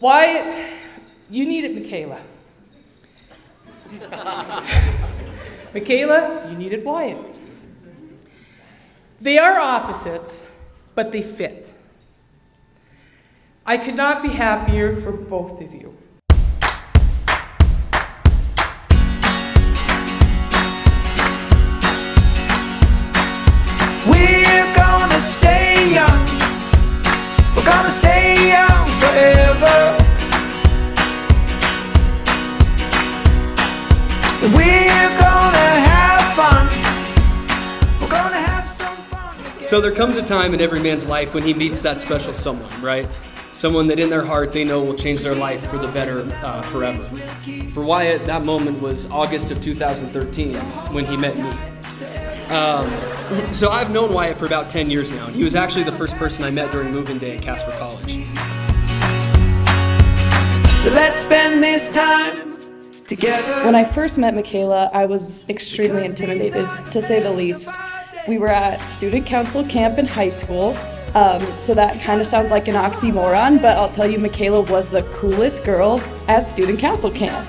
Wyatt, you needed Michaela. Michaela, you needed Wyatt. They are opposites, but they fit. I could not be happier for both of you. We're gonna stay young. We're gonna stay young forever. We're gonna have fun. We're gonna have some fun together. So there comes a time in every man's life when he meets that special someone, right? Someone that in their heart they know will change their life for the better forever. For Wyatt, that moment was August of 2013 when he met me. So I've known Wyatt for about 10 years now, and he was actually the first person I met during move-in day at Casper College. So let's spend this time together. When I first met Michaela, I was extremely intimidated, to say the least. We were at student council camp in high school, so that kind of sounds like an oxymoron, but I'll tell you, Michaela was the coolest girl at student council camp.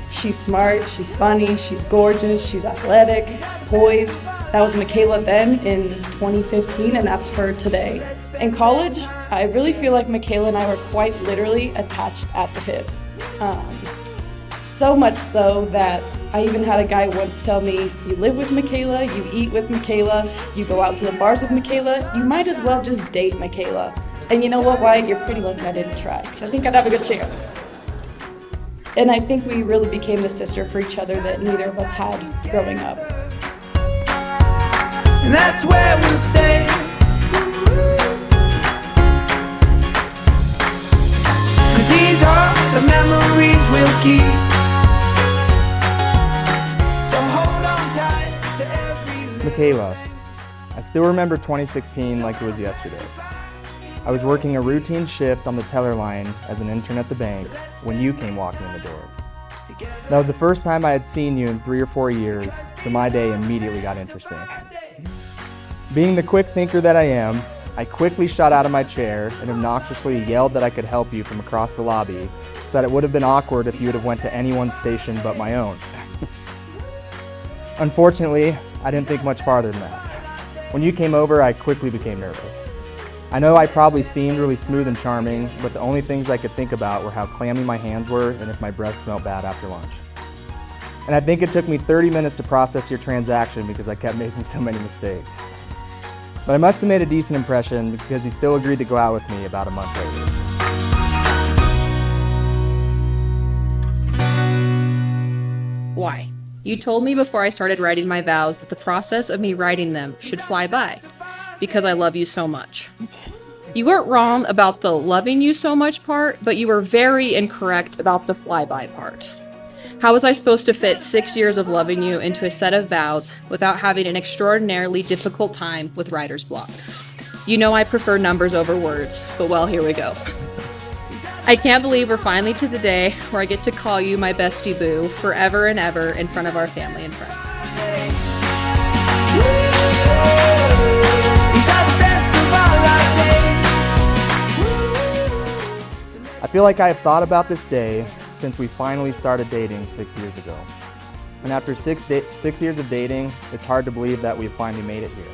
She's smart, she's funny, she's gorgeous, she's athletic, poised. That was Michaela then in 2015, and that's her today. In college, I really feel like Michaela and I were quite literally attached at the hip. So much so that I even had a guy once tell me, you live with Michaela, you eat with Michaela, you go out to the bars with Michaela, you might as well just date Michaela. And you know what, Wyatt, you're pretty lucky I didn't try, because I think I'd have a good chance. And I think we really became the sister for each other that neither of us had growing up. And that's where we'll stay. 'Cause these are the memories we'll keep. So hold on tight to every Michaela, I still remember 2016 like it was yesterday. I was working a routine shift on the teller line as an intern at the bank when you came walking in the door. That was the first time I had seen you in 3 or 4 years, so my day immediately got interesting. Being the quick thinker that I am, I quickly shot out of my chair and obnoxiously yelled that I could help you from across the lobby, so that it would have been awkward if you would have went to anyone's station but my own. Unfortunately, I didn't think much farther than that. When you came over, I quickly became nervous. I know I probably seemed really smooth and charming, but the only things I could think about were how clammy my hands were and if my breath smelled bad after lunch. And I think it took me 30 minutes to process your transaction because I kept making so many mistakes. But I must have made a decent impression because you still agreed to go out with me about a month later. Why? You told me before I started writing my vows that the process of me writing them should fly by, because I love you so much. You weren't wrong about the loving you so much part, but you were very incorrect about the flyby part. How was I supposed to fit 6 years of loving you into a set of vows without having an extraordinarily difficult time with writer's block? You know I prefer numbers over words, but well, here we go. I can't believe we're finally to the day where I get to call you my bestie boo forever and ever in front of our family and friends. I feel like I have thought about this day since we finally started dating 6 years ago. And after 6 years of dating, it's hard to believe that we've finally made it here.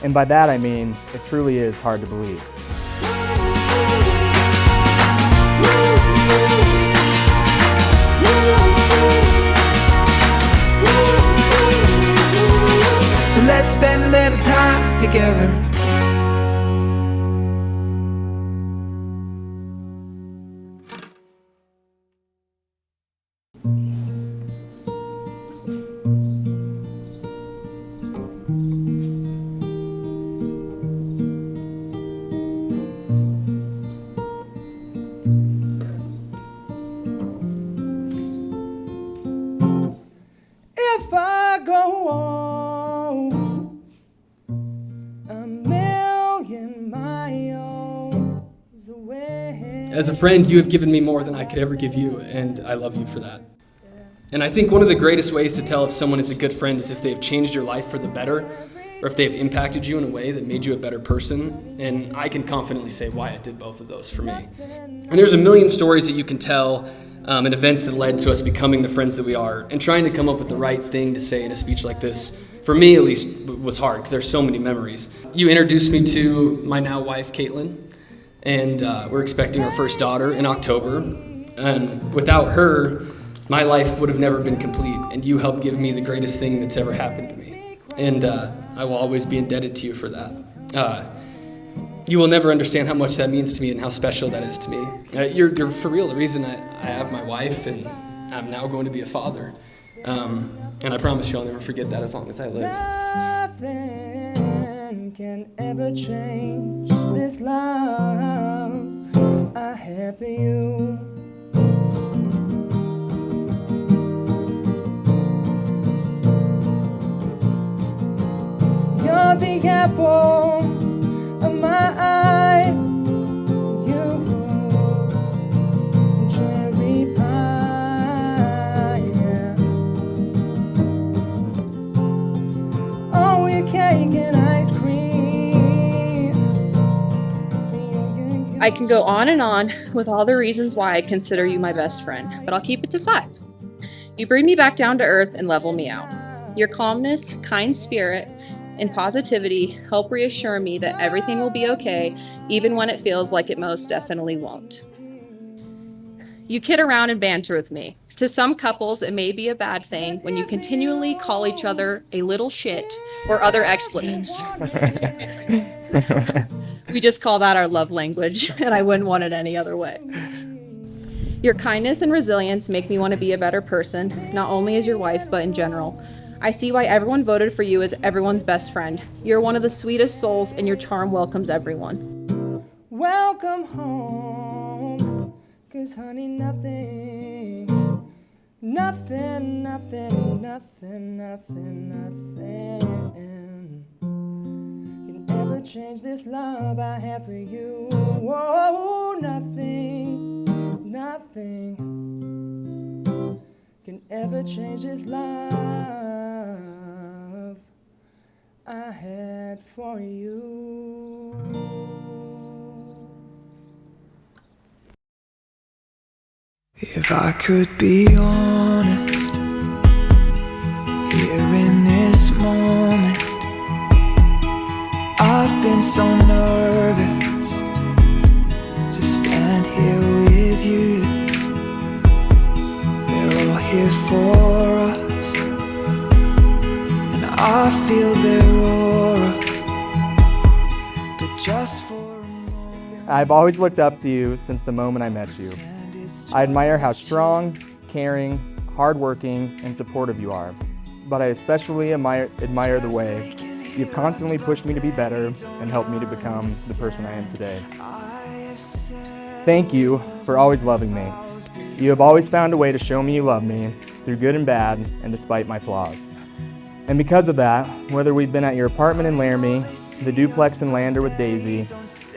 And by that I mean, it truly is hard to believe. So let's spend a little time together. If I go on a million miles away. As a friend, you have given me more than I could ever give you, and I love you for that. And I think one of the greatest ways to tell if someone is a good friend is if they've changed your life for the better. or if they've impacted you in a way that made you a better person. And I can confidently say Wyatt did both of those for me. And there's a million stories that you can tell and events that led to us becoming the friends that we are. And trying to come up with the right thing to say in a speech like this, for me at least, was hard because there's so many memories. You introduced me to my now wife, Caitlin, and we're expecting our first daughter in October. And without her, my life would have never been complete, and you helped give me the greatest thing that's ever happened to me. And I will always be indebted to you for that. You will never understand how much that means to me and how special that is to me. You're for real the reason I have my wife, and I'm now going to be a father. And I promise you I'll never forget that as long as I live. Nothing can ever change this love I have for you. You're the apple of my eye. You cherry pie. Oh, your cake and ice cream. I can go on and on with all the reasons why I consider you my best friend, but I'll keep it to 5. You bring me back down to earth and level me out. Your calmness, kind spirit, and positivity help reassure me that everything will be okay, even when it feels like it most definitely won't. You kid around and banter with me. To some couples, it may be a bad thing when you continually call each other a little shit or other expletives. We just call that our love language, and I wouldn't want it any other way. Your kindness and resilience make me want to be a better person, not only as your wife, but in general. I see why everyone voted for you as everyone's best friend. You're one of the sweetest souls, and your charm welcomes everyone. Welcome home, 'cause honey, nothing can ever change this love I have for you. Oh, nothing can ever change this love I had for you. If I could be honest, here in this moment, I've been so nervous to stand here with you. They're all here for us, and I feel their aura, but just for a moment. I've always looked up to you since the moment I met you. I admire how strong, caring, hardworking, and supportive you are. But I especially admire the way you've constantly pushed me to be better and helped me to become the person I am today. Thank you for always loving me. You have always found a way to show me you love me, through good and bad, and despite my flaws. And because of that, whether we've been at your apartment in Laramie, the duplex in Lander with Daisy,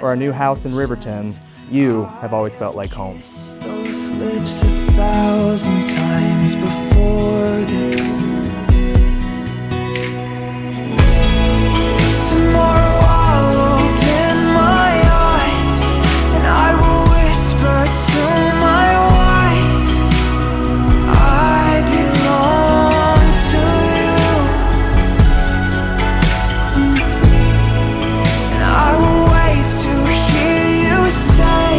or our new house in Riverton, you have always felt like home. Those lips 1,000 times before this. Tomorrow I'll open my eyes and I will whisper to my wife, I belong to you. And I will wait to hear you say,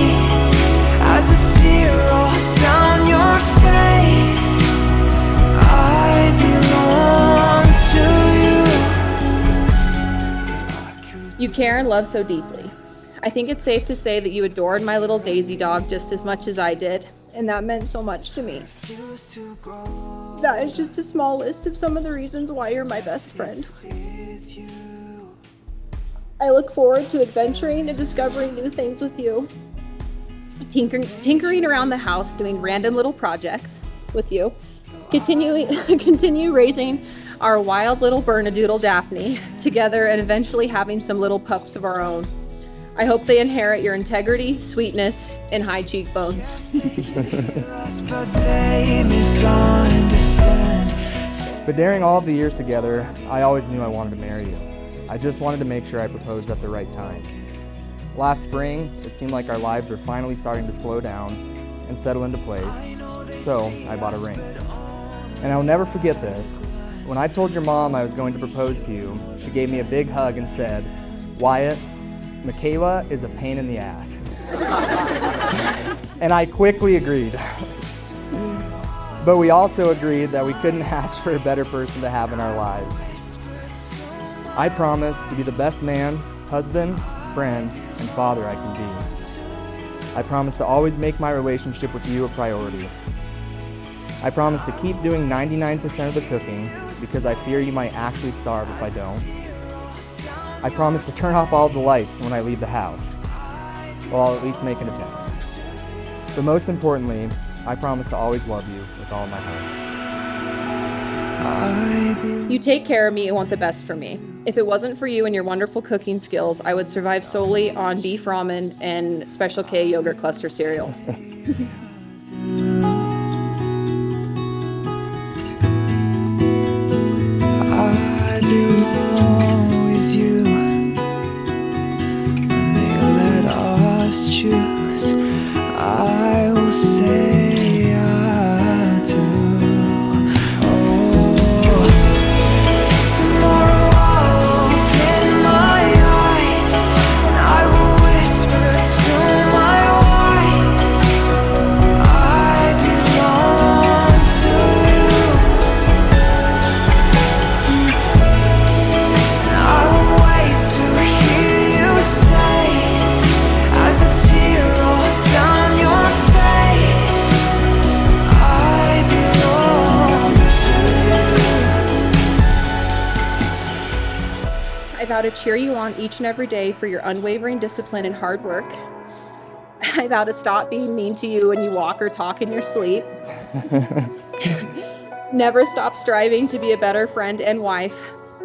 as a tear rolls down your face, I belong to you. You care and love so deeply. I think it's safe to say that you adored my little Daisy dog just as much as I did, and that meant so much to me. That is just a small list of some of the reasons why you're my best friend. I look forward to adventuring and discovering new things with you. Tinkering around the house, doing random little projects with you. Continue raising our wild little Bernedoodle Daphne together, and eventually having some little pups of our own. I hope they inherit your integrity, sweetness, and high cheekbones. But they misunderstand. But during all of the years together, I always knew I wanted to marry you. I just wanted to make sure I proposed at the right time. Last spring, it seemed like our lives were finally starting to slow down and settle into place, so I bought a ring. And I'll never forget this. When I told your mom I was going to propose to you, she gave me a big hug and said, "Wyatt, Michaela is a pain in the ass." And I quickly agreed. But we also agreed that we couldn't ask for a better person to have in our lives. I promise to be the best man, husband, friend, and father I can be. I promise to always make my relationship with you a priority. I promise to keep doing 99% of the cooking because I fear you might actually starve if I don't. I promise to turn off all of the lights when I leave the house. Well, I'll at least make an attempt. But most importantly, I promise to always love you with all my heart. You take care of me and want the best for me. If it wasn't for you and your wonderful cooking skills, I would survive solely on beef ramen and Special K yogurt cluster cereal. I belong with you. When they let us choose, I will say I do. Oh, tomorrow I'll open my eyes and I will whisper to my wife, I belong to you. And I will wait to hear you say, as a tear rolls down your face, I belong to you. I vow to cheer you on each and every day for your unwavering discipline and hard work. I vow to stop being mean to you when you walk or talk in your sleep. Never stop striving to be a better friend and wife.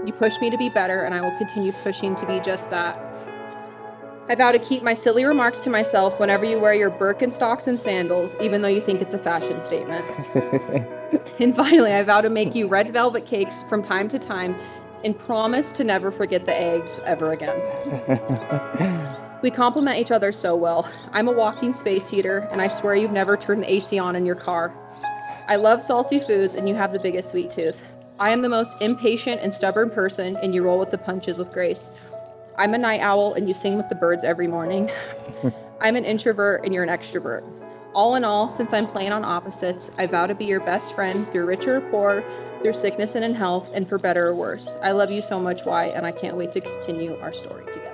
You push me to be better, and I will continue pushing to be just that. I vow to keep my silly remarks to myself whenever you wear your Birkenstocks and sandals, even though you think it's a fashion statement. And finally, I vow to make you red velvet cakes from time to time and promise to never forget the eggs ever again. We complement each other so well. I'm a walking space heater, and I swear you've never turned the AC on in your car. I love salty foods, and you have the biggest sweet tooth. I am the most impatient and stubborn person, and you roll with the punches with grace. I'm a night owl, and you sing with the birds every morning. I'm an introvert, and you're an extrovert. All in all, since I'm playing on opposites, I vow to be your best friend through rich or poor, through sickness and in health, and for better or worse. I love you so much, Wyatt, and I can't wait to continue our story together.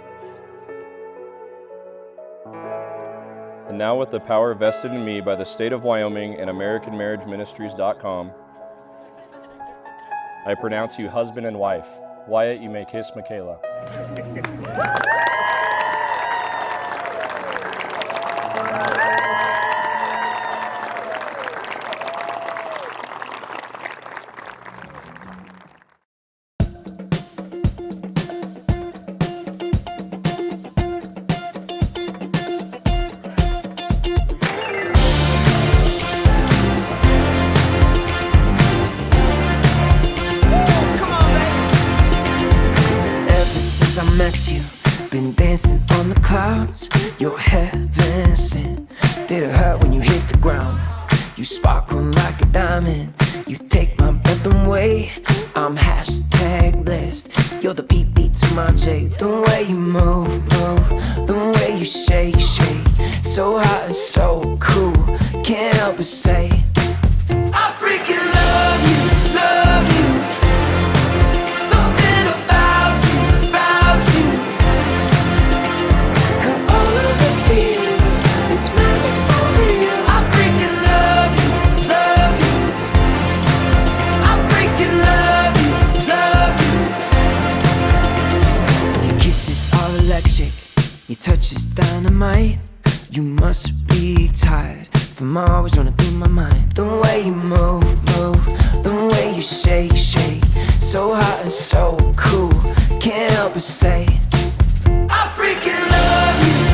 And now, with the power vested in me by the state of Wyoming and AmericanMarriageMinistries.com, I pronounce you husband and wife. Wyatt, you may kiss Michaela. Ever since I met you, been dancing on the clouds. You're heaven sent. Did it hurt when you hit the ground? You sparkle like a diamond. You take my breath away. I'm hashtag blessed. You're the beat to my J. The way you move, the way you shake. So hot and so cool. Can't help but say, I freaking love you. Something about you. Got all of the feels, it's magic for real. I freaking love you. I freaking love you. Your kisses are electric, your touch is dynamite. You must be tired from always running through my mind. The way you move, the way you shake. So hot and so cool, can't help but say, I freaking love you.